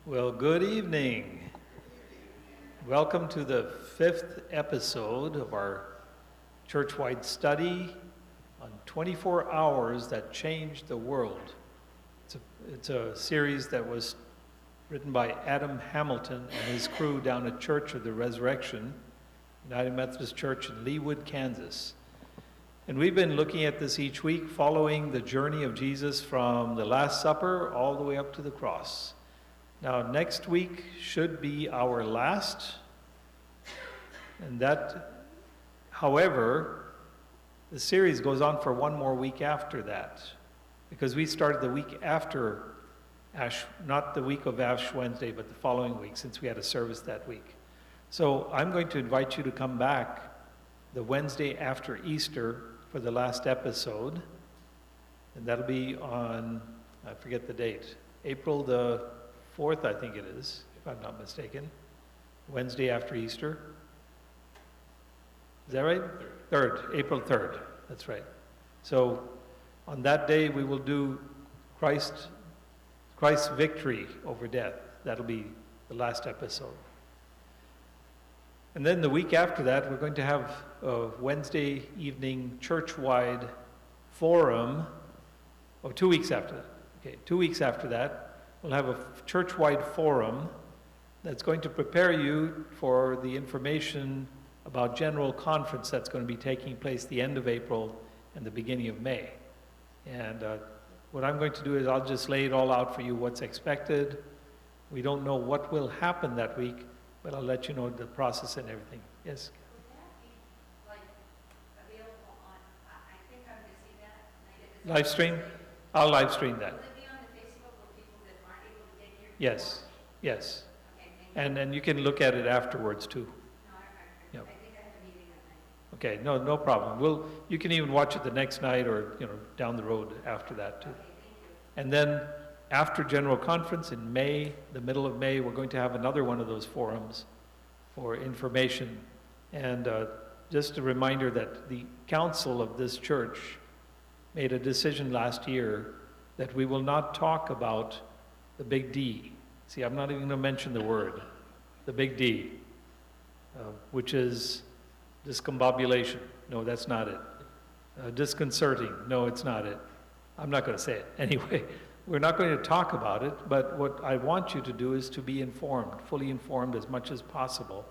Well, good evening. Welcome to the 5th episode of our church-wide study on 24 hours that changed the world. It's a series that was written by Adam Hamilton and his crew down at Church of the Resurrection, United Methodist Church in Leawood, Kansas. And we've been looking at this each week, following the journey of Jesus from the Last Supper all the way up to the cross. Now, next week should be our last, and that, however, the series goes on for one more week after that, because we started the week after Ash, not the week of Ash Wednesday, but the following week, since we had a service that week. So I'm going to invite you to come back the Wednesday after Easter for the last episode, and that'll be on, I forget the date, April the 4th, I think it is, if I'm not mistaken. Wednesday after Easter. Is that right? 3rd, April 3rd. That's right. So on that day, we will do Christ's victory over death. That'll be the last episode. And then the week after that, we're going to have a Wednesday evening church-wide forum. Oh, 2 weeks after that. Okay, 2 weeks after that, we'll have a church-wide forum that's going to prepare you for the information about General Conference that's going to be taking place the end of April and the beginning of May. And what I'm going to do is I'll just lay it all out for you, what's expected. We don't know what will happen that week, but I'll let you know the process and everything. Yes? Would that be available on, I think I'm missing that. Live stream? I'll live stream that. Will it be on the Facebook for people that aren't able to get here? Yes, yes. Okay, thank you. And you can look at it afterwards too. No, Yep. I think I have a meeting that night. Okay, no problem. You can even watch it the next night or, down the road after that too. Okay, thank you. And then after General Conference in May, the middle of May, we're going to have another one of those forums for information. And just a reminder that the council of this church made a decision last year that we will not talk about the big D. See, I'm not even going to mention the word, the big D, which is discombobulation. No, that's not it. Disconcerting. No, it's not it. I'm not going to say it. Anyway, we're not going to talk about it, but what I want you to do is to be informed, fully informed as much as possible.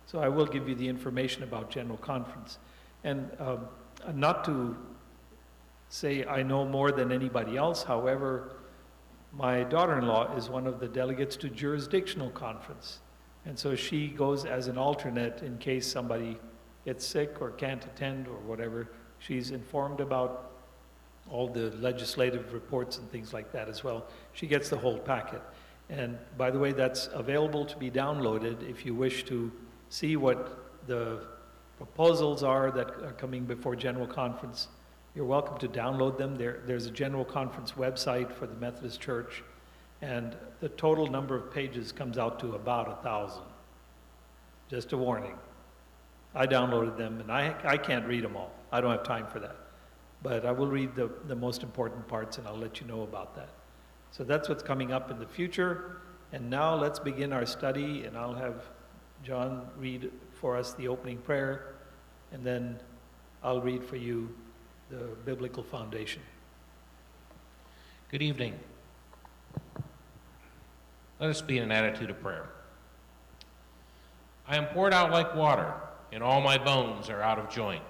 So I will give you the information about General Conference. And not to say I know more than anybody else, however, my daughter-in-law is one of the delegates to Jurisdictional Conference. And so she goes as an alternate in case somebody gets sick or can't attend or whatever. She's informed about all the legislative reports and things like that as well. She gets the whole packet. And by the way, that's available to be downloaded if you wish to see what the proposals are that are coming before General Conference. You're welcome to download them. There's a General Conference website for the Methodist Church, and the total number of pages comes out to about 1,000. Just a warning. I downloaded them, and I can't read them all. I don't have time for that. But I will read the most important parts, and I'll let you know about that. So that's what's coming up in the future. And now let's begin our study, and I'll have John read for us the opening prayer, and then I'll read for you the biblical foundation. Good evening. Let us be in an attitude of prayer. I am poured out like water, and all my bones are out of joint.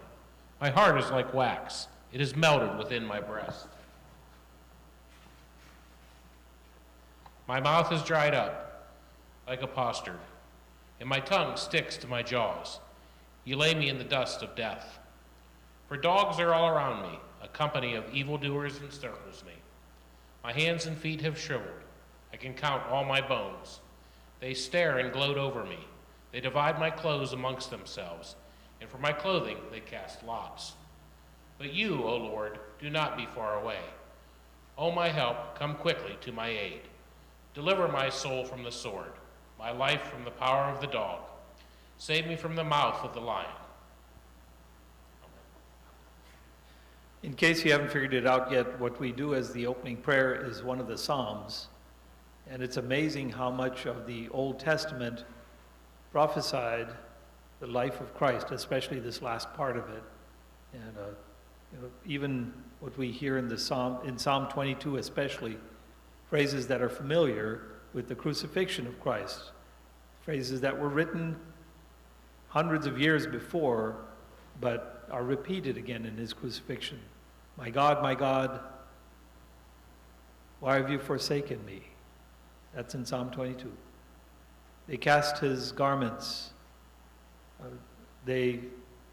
My heart is like wax. It is melted within my breast. My mouth is dried up like a potsherd, and my tongue sticks to my jaws. You lay me in the dust of death. For dogs are all around me, a company of evildoers encircles me. My hands and feet have shriveled. I can count all my bones. They stare and gloat over me. They divide my clothes amongst themselves, and for my clothing they cast lots. But you, O Lord, do not be far away. O my help, come quickly to my aid. Deliver my soul from the sword, my life from the power of the dog. Save me from the mouth of the lion. In case you haven't figured it out yet, what we do as the opening prayer is one of the Psalms. And it's amazing how much of the Old Testament prophesied the life of Christ, especially this last part of it. And even what we hear in Psalm 22 especially, phrases that are familiar with the crucifixion of Christ, phrases that were written hundreds of years before, but are repeated again in his crucifixion. My God, why have you forsaken me? That's in Psalm 22. They cast his garments. They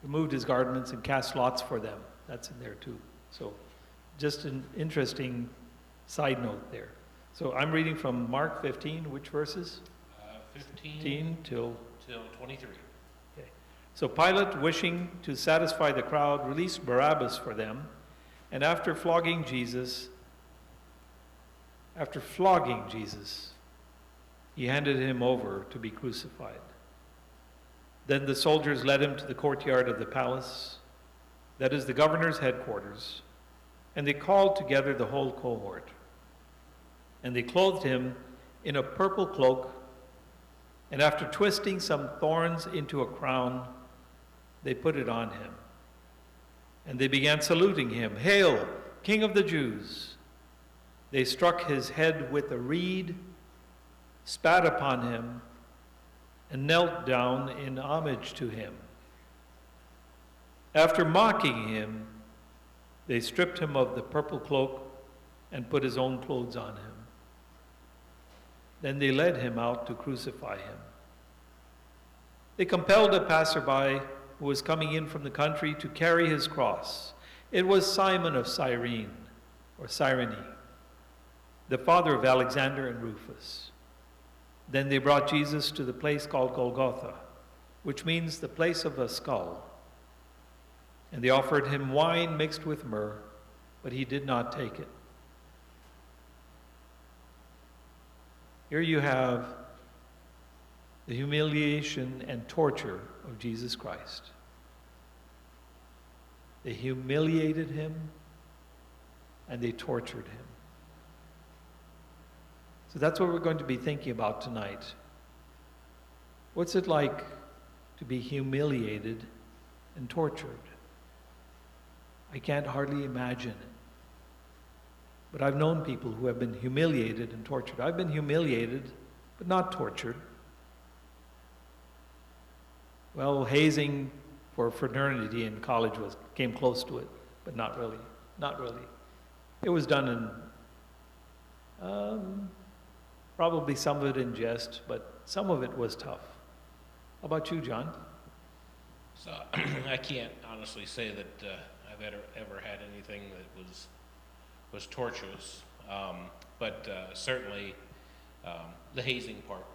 removed his garments and cast lots for them. That's in there too. So just an interesting side note there. So I'm reading from Mark 15, which verses? 15 till 23. Okay. So Pilate, wishing to satisfy the crowd, released Barabbas for them, and after flogging Jesus, he handed him over to be crucified. Then the soldiers led him to the courtyard of the palace, that is the governor's headquarters, and they called together the whole cohort. And they clothed him in a purple cloak, and after twisting some thorns into a crown, they put it on him. And they began saluting him, "Hail, King of the Jews!" They struck his head with a reed, spat upon him, and knelt down in homage to him. After mocking him, they stripped him of the purple cloak and put his own clothes on him. Then they led him out to crucify him. They compelled a passerby who was coming in from the country to carry his cross. It was Simon of Cyrene, the father of Alexander and Rufus. Then they brought Jesus to the place called Golgotha, which means the place of a skull. And they offered him wine mixed with myrrh, but he did not take it. Here you have the humiliation and torture of Jesus Christ. They humiliated him and they tortured him. So that's what we're going to be thinking about tonight. What's it like to be humiliated and tortured? I can't hardly imagine it. But I've known people who have been humiliated and tortured. I've been humiliated, but not tortured. Well, hazing for fraternity in college came close to it, but not really. Not really. It was done in probably some of it in jest, but some of it was tough. How about you, John? So I can't honestly say that I've ever had anything that was torturous, but certainly the hazing part,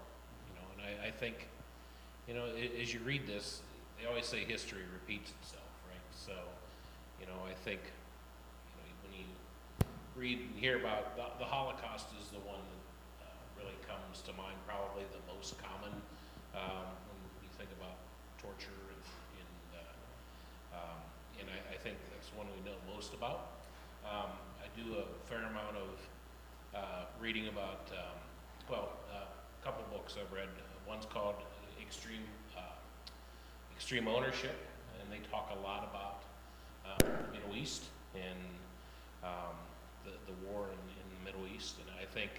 and I think, as you read this, they always say history repeats itself, right? So, I think, when you read and hear about the Holocaust is the one that really comes to mind, probably the most common when you think about torture, and I think that's one we know most about. I do a fair amount of reading about, a couple books I've read. One's called Extreme Ownership, and they talk a lot about the Middle East and the war in the Middle East. And I think,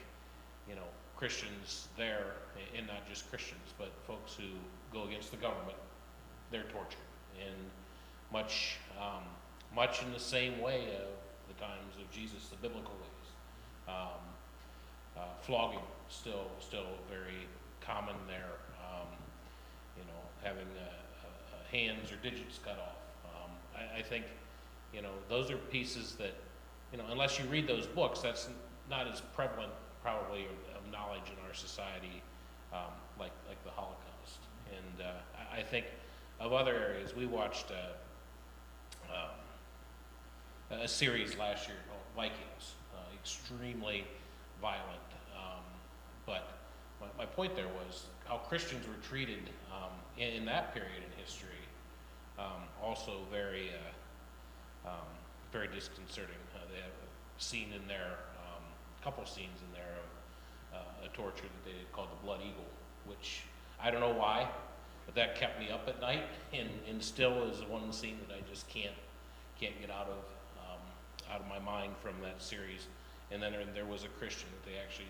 Christians there, and not just Christians, but folks who go against the government, they're tortured. And much in the same way of the times of Jesus, the biblical ways. Flogging still very common there. Having hands or digits cut off. I think those are pieces that unless you read those books, that's not as prevalent probably of knowledge in our society like the Holocaust. And I think of other areas. We watched a series last year called Vikings, extremely violent. But my point there was how Christians were treated in that period in history, also very disconcerting. They have a scene in there, a couple scenes in there a torture that they called the Blood Eagle, which I don't know why, but that kept me up at night, and still is one scene that I just can't get out of my mind from that series. And then there was a Christian that they actually,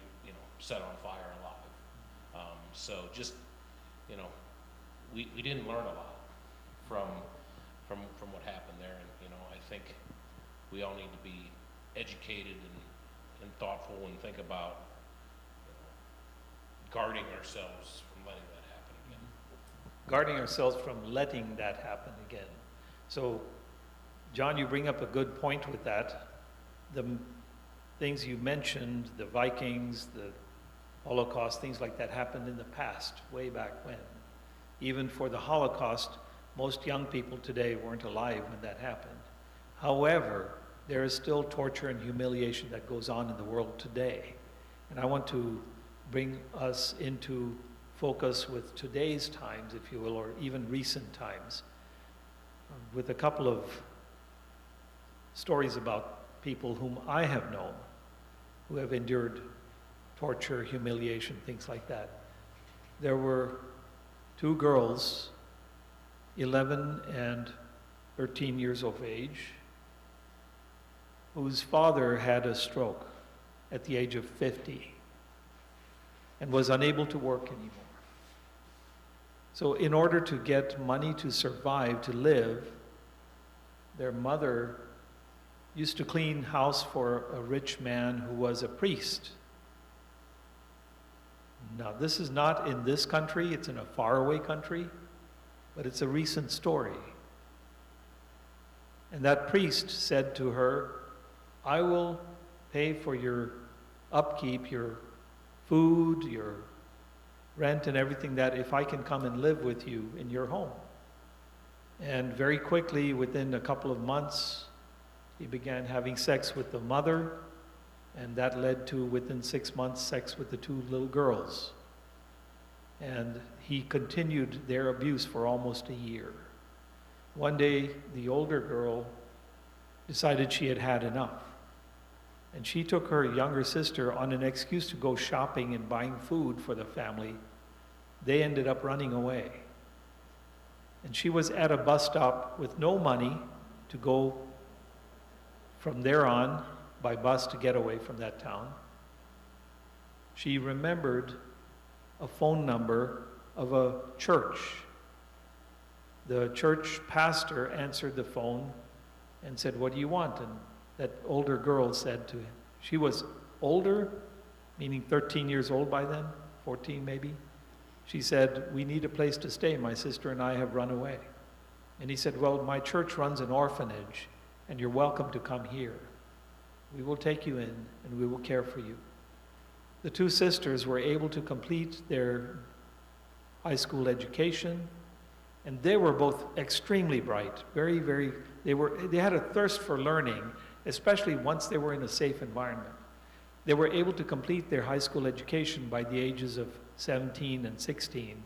set on fire alive. So just, we didn't learn a lot from what happened there, and I think we all need to be educated and thoughtful and think about guarding ourselves from letting that happen again. Guarding ourselves from letting that happen again. So, John, you bring up a good point with that. The things you mentioned, the Vikings, the Holocaust, things like that happened in the past, way back when. Even for the Holocaust, most young people today weren't alive when that happened. However, there is still torture and humiliation that goes on in the world today. And I want to bring us into focus with today's times, if you will, or even recent times, with a couple of stories about people whom I have known who have endured torture, humiliation, things like that. There were two girls, 11 and 13 years of age, whose father had a stroke at the age of 50 and was unable to work anymore. So in order to get money to survive, to live, their mother used to clean house for a rich man who was a priest. Now, this is not in this country, it's in a faraway country, but it's a recent story. And that priest said to her, I will pay for your upkeep, your food, your rent and everything, that if I can come and live with you in your home. And very quickly, within a couple of months, he began having sex with the mother, and that led to, within 6 months, sex with the two little girls. And he continued their abuse for almost a year. One day, the older girl decided she had had enough. And she took her younger sister on an excuse to go shopping and buying food for the family. They ended up running away. And she was at a bus stop with no money to go from there on by bus to get away from that town. She remembered a phone number of a church. The church pastor answered the phone and said, what do you want? And that older girl said to him, she was older, meaning 13 years old by then, 14 maybe. She said, we need a place to stay. My sister and I have run away. And he said, well, my church runs an orphanage, and you're welcome to come here. We will take you in, and we will care for you. The two sisters were able to complete their high school education, and they were both extremely bright, they had a thirst for learning, especially once they were in a safe environment. They were able to complete their high school education by the ages of 17 and 16.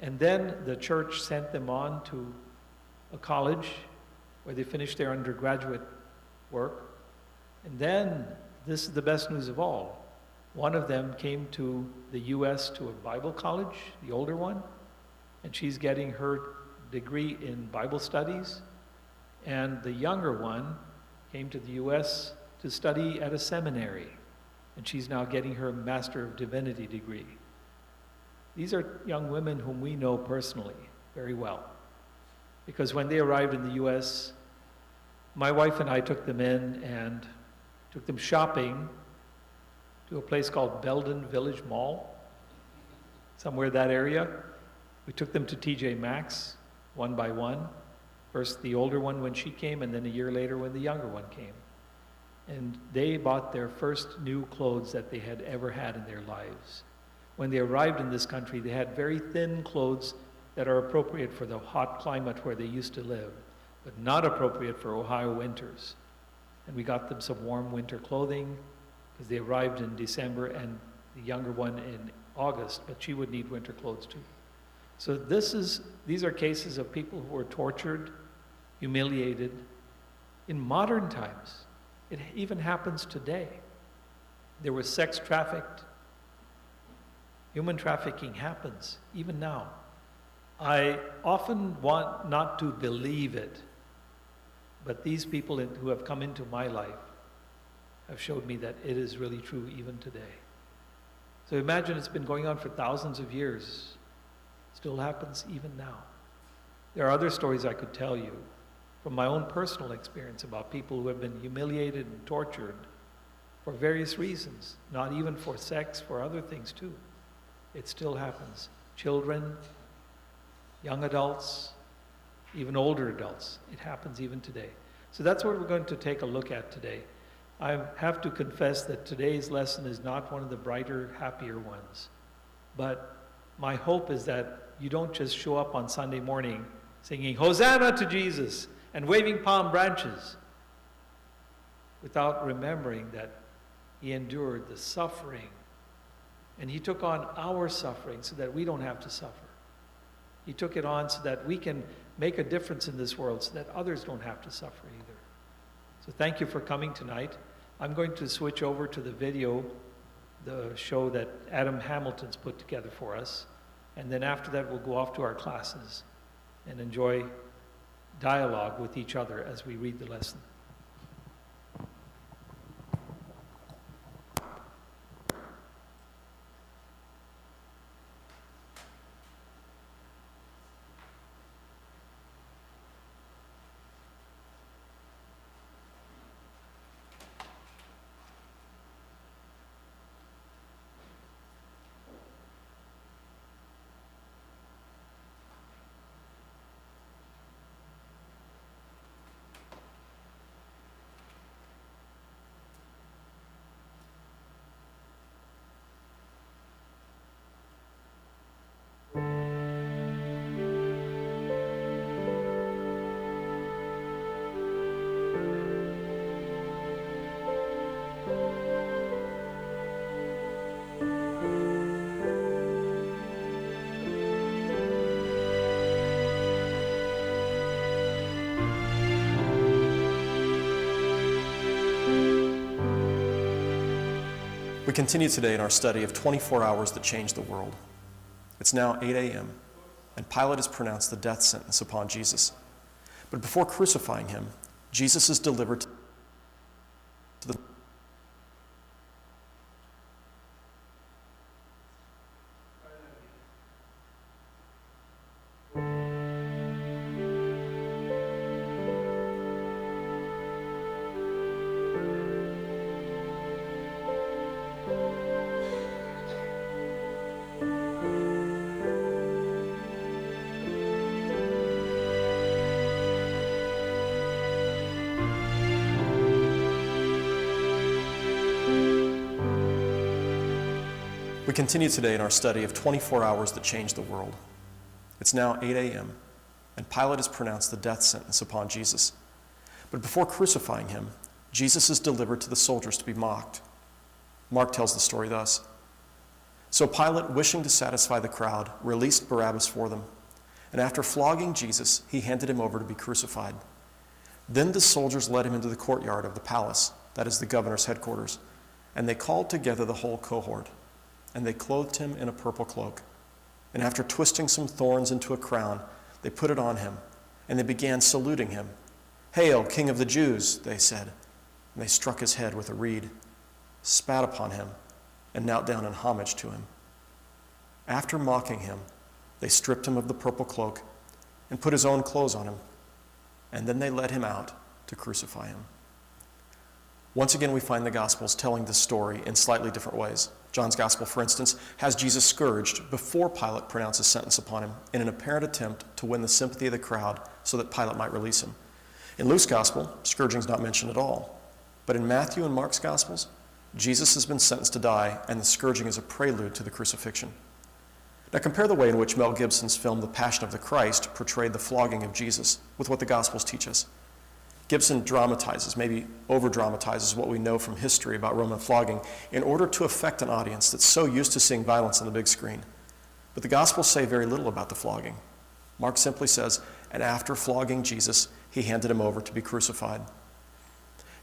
And then the church sent them on to a college where they finished their undergraduate work. And then, this is the best news of all, one of them came to the U.S. to a Bible college, the older one, and she's getting her degree in Bible studies. And the younger one came to the U.S. to study at a seminary, and she's now getting her Master of Divinity degree. These are young women whom we know personally very well, because when they arrived in the U.S., my wife and I took them in and took them shopping to a place called Belden Village Mall, somewhere in that area. We took them to TJ Maxx, one by one. First the older one when she came, and then a year later when the younger one came. And they bought their first new clothes that they had ever had in their lives. When they arrived in this country, they had very thin clothes that are appropriate for the hot climate where they used to live, but not appropriate for Ohio winters. And we got them some warm winter clothing, because they arrived in December, and the younger one in August, but she would need winter clothes too. So these are cases of people who were tortured, humiliated in modern times. It even happens today. There was sex trafficked. Human trafficking happens, even now. I often want not to believe it, but these people who have come into my life have showed me that it is really true even today. So imagine it's been going on for thousands of years. Still happens even now. There are other stories I could tell you from my own personal experience about people who have been humiliated and tortured for various reasons, not even for sex, for other things too. It still happens. Children, young adults, even older adults. It happens even today. So that's what we're going to take a look at today. I have to confess that today's lesson is not one of the brighter, happier ones. But my hope is that you don't just show up on Sunday morning singing Hosanna to Jesus and waving palm branches without remembering that he endured the suffering and he took on our suffering so that we don't have to suffer. He took it on so that we can make a difference in this world so that others don't have to suffer either. So thank you for coming tonight. I'm going to switch over to the video, the show that Adam Hamilton's put together for us. And then after that, we'll go off to our classes and enjoy dialogue with each other as we read the lesson. We continue today in our study of 24 hours that changed the world. It's now 8 a.m., and Pilate has pronounced the death sentence upon Jesus. But before crucifying him, Jesus is delivered to the We continue today in our study of 24 hours that changed the world. It's now 8 a.m., and Pilate has pronounced the death sentence upon Jesus. But before crucifying him, Jesus is delivered to the soldiers to be mocked. Mark tells the story thus. So Pilate, wishing to satisfy the crowd, released Barabbas for them, and after flogging Jesus, he handed him over to be crucified. Then the soldiers led him into the courtyard of the palace, that is the governor's headquarters, and they called together the whole cohort. And they clothed him in a purple cloak. And after twisting some thorns into a crown, they put it on him, and they began saluting him. "Hail, King of the Jews," they said. And they struck his head with a reed, spat upon him, and knelt down in homage to him. After mocking him, they stripped him of the purple cloak and put his own clothes on him, and then they led him out to crucify him. Once again, we find the Gospels telling this story in slightly different ways. John's Gospel, for instance, has Jesus scourged before Pilate pronounces sentence upon him in an apparent attempt to win the sympathy of the crowd so that Pilate might release him. In Luke's Gospel, scourging is not mentioned at all. But in Matthew and Mark's Gospels, Jesus has been sentenced to die, and the scourging is a prelude to the crucifixion. Now compare the way in which Mel Gibson's film The Passion of the Christ portrayed the flogging of Jesus with what the Gospels teach us. Gibson dramatizes, maybe over-dramatizes what we know from history about Roman flogging in order to affect an audience that's so used to seeing violence on the big screen. But the Gospels say very little about the flogging. Mark simply says, and after flogging Jesus, he handed him over to be crucified.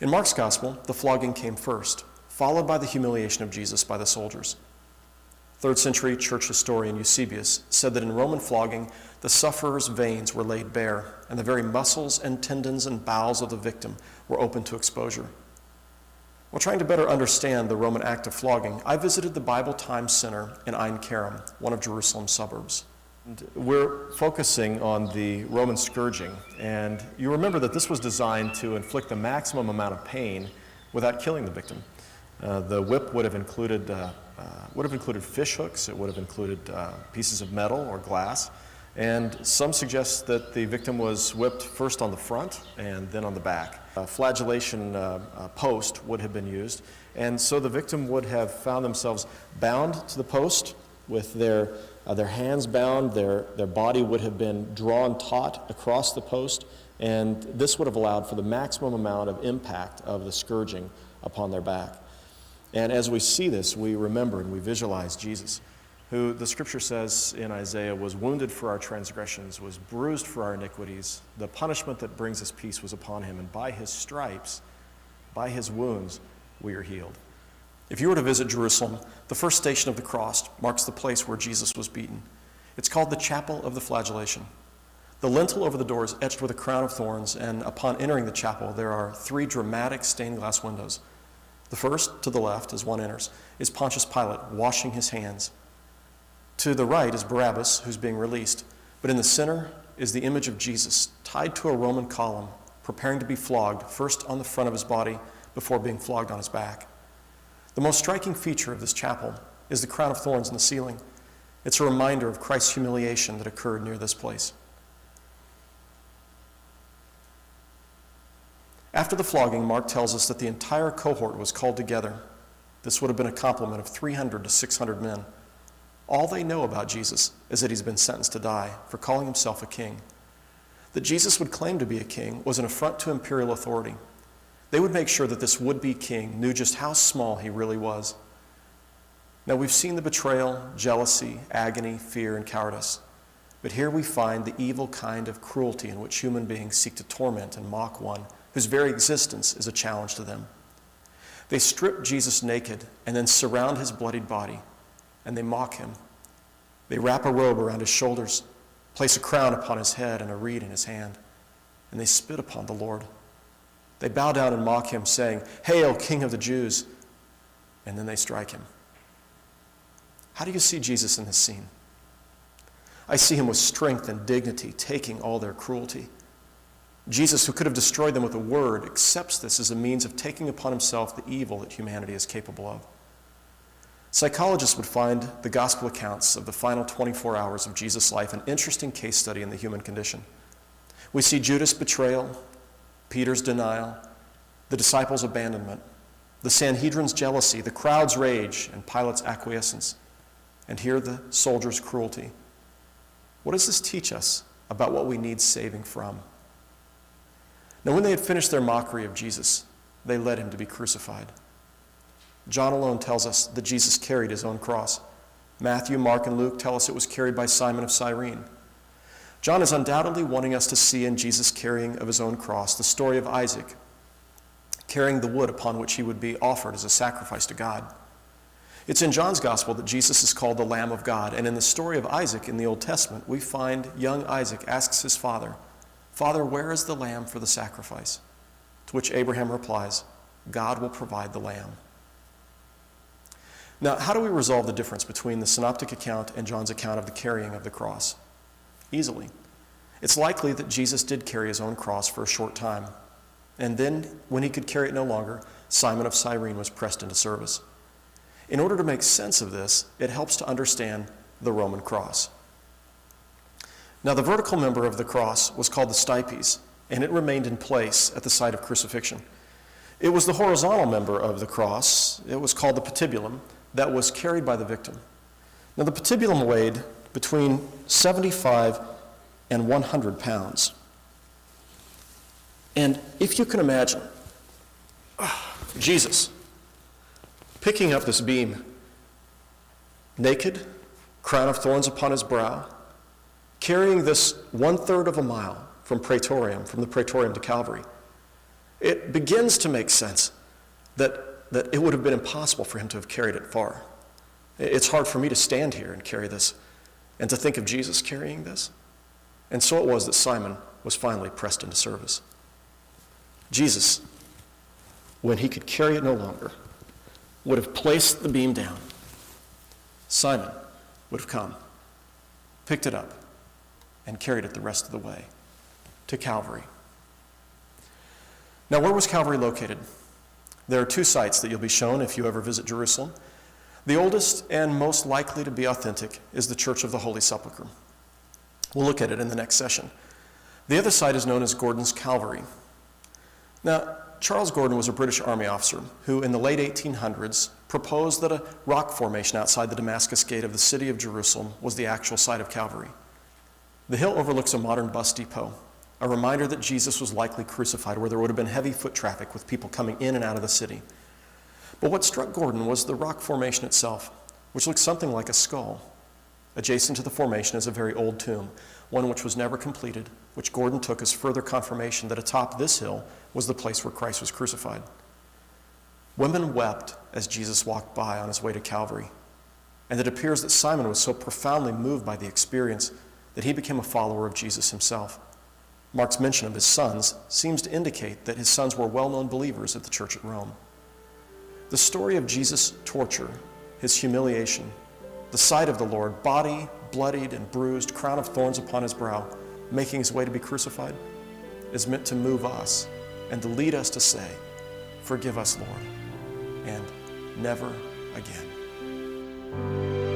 In Mark's Gospel, the flogging came first, followed by the humiliation of Jesus by the soldiers. 3rd century church historian Eusebius said that in Roman flogging, the sufferer's veins were laid bare, and the very muscles and tendons and bowels of the victim were open to exposure. While trying to better understand the Roman act of flogging, I visited the Bible Times Center in Ein Kerem, one of Jerusalem's suburbs. We're focusing on the Roman scourging, and you remember that this was designed to inflict the maximum amount of pain without killing the victim. The whip would have included fish hooks, it would have included pieces of metal or glass, and some suggest that the victim was whipped first on the front and then on the back. A flagellation post would have been used, and so the victim would have found themselves bound to the post with their hands bound, their body would have been drawn taut across the post, and this would have allowed for the maximum amount of impact of the scourging upon their back. And as we see this, we remember and we visualize Jesus, who the scripture says in Isaiah was wounded for our transgressions, was bruised for our iniquities. The punishment that brings us peace was upon him, and by his stripes, by his wounds, we are healed. If you were to visit Jerusalem, the first station of the cross marks the place where Jesus was beaten. It's called the Chapel of the Flagellation. The lintel over the door is etched with a crown of thorns, and upon entering the chapel, there are 3 dramatic stained glass windows. The first, to the left, as one enters, is Pontius Pilate washing his hands. To the right is Barabbas, who's being released. But in the center is the image of Jesus, tied to a Roman column, preparing to be flogged, first on the front of his body, before being flogged on his back. The most striking feature of this chapel is the crown of thorns in the ceiling. It's a reminder of Christ's humiliation that occurred near this place. After the flogging, Mark tells us that the entire cohort was called together. This would have been a complement of 300 to 600 men. All they know about Jesus is that he's been sentenced to die for calling himself a king. That Jesus would claim to be a king was an affront to imperial authority. They would make sure that this would-be king knew just how small he really was. Now, we've seen the betrayal, jealousy, agony, fear, and cowardice. But here we find the evil kind of cruelty in which human beings seek to torment and mock one whose very existence is a challenge to them. They strip Jesus naked and then surround his bloodied body, and they mock him. They wrap a robe around his shoulders, place a crown upon his head and a reed in his hand, and they spit upon the Lord. They bow down and mock him, saying, "Hail, King of the Jews!" And then they strike him. How do you see Jesus in this scene? I see him with strength and dignity, taking all their cruelty. Jesus, who could have destroyed them with a word, accepts this as a means of taking upon himself the evil that humanity is capable of. Psychologists would find the gospel accounts of the final 24 hours of Jesus' life an interesting case study in the human condition. We see Judas' betrayal, Peter's denial, the disciples' abandonment, the Sanhedrin's jealousy, the crowd's rage, and Pilate's acquiescence, and here the soldiers' cruelty. What does this teach us about what we need saving from? Now, when they had finished their mockery of Jesus, they led him to be crucified. John alone tells us that Jesus carried his own cross. Matthew, Mark, and Luke tell us it was carried by Simon of Cyrene. John is undoubtedly wanting us to see in Jesus' carrying of his own cross the story of Isaac, carrying the wood upon which he would be offered as a sacrifice to God. It's in John's gospel that Jesus is called the Lamb of God, and in the story of Isaac in the Old Testament, we find young Isaac asks his father, "Father, where is the lamb for the sacrifice?" To which Abraham replies, "God will provide the lamb." Now, how do we resolve the difference between the synoptic account and John's account of the carrying of the cross? Easily. It's likely that Jesus did carry his own cross for a short time, and then, when he could carry it no longer, Simon of Cyrene was pressed into service. In order to make sense of this, it helps to understand the Roman cross. Now, the vertical member of the cross was called the stipes, and it remained in place at the site of crucifixion. It was the horizontal member of the cross, it was called the patibulum, that was carried by the victim. Now, the patibulum weighed between 75 and 100 pounds. And if you can imagine, Jesus picking up this beam, naked, crown of thorns upon his brow, carrying this 1/3 of a mile from the Praetorium to Calvary, it begins to make sense that that it would have been impossible for him to have carried it far. It's hard for me to stand here and carry this, and to think of Jesus carrying this. And so it was that Simon was finally pressed into service. Jesus, when he could carry it no longer, would have placed the beam down. Simon would have come, picked it up, and carried it the rest of the way to Calvary. Now, where was Calvary located? There are two sites that you'll be shown if you ever visit Jerusalem. The oldest and most likely to be authentic is the Church of the Holy Sepulchre. We'll look at it in the next session. The other site is known as Gordon's Calvary. Now, Charles Gordon was a British Army officer who, in the late 1800s, proposed that a rock formation outside the Damascus Gate of the city of Jerusalem was the actual site of Calvary. The hill overlooks a modern bus depot, a reminder that Jesus was likely crucified where there would have been heavy foot traffic with people coming in and out of the city. But what struck Gordon was the rock formation itself, which looked something like a skull. Adjacent to the formation is a very old tomb, one which was never completed, which Gordon took as further confirmation that atop this hill was the place where Christ was crucified. Women wept as Jesus walked by on his way to Calvary, and it appears that Simon was so profoundly moved by the experience that he became a follower of Jesus himself. Mark's mention of his sons seems to indicate that his sons were well-known believers at the church at Rome. The story of Jesus' torture, his humiliation, the sight of the Lord, body bloodied and bruised, crown of thorns upon his brow, making his way to be crucified, is meant to move us and to lead us to say, "Forgive us, Lord," and "Never again."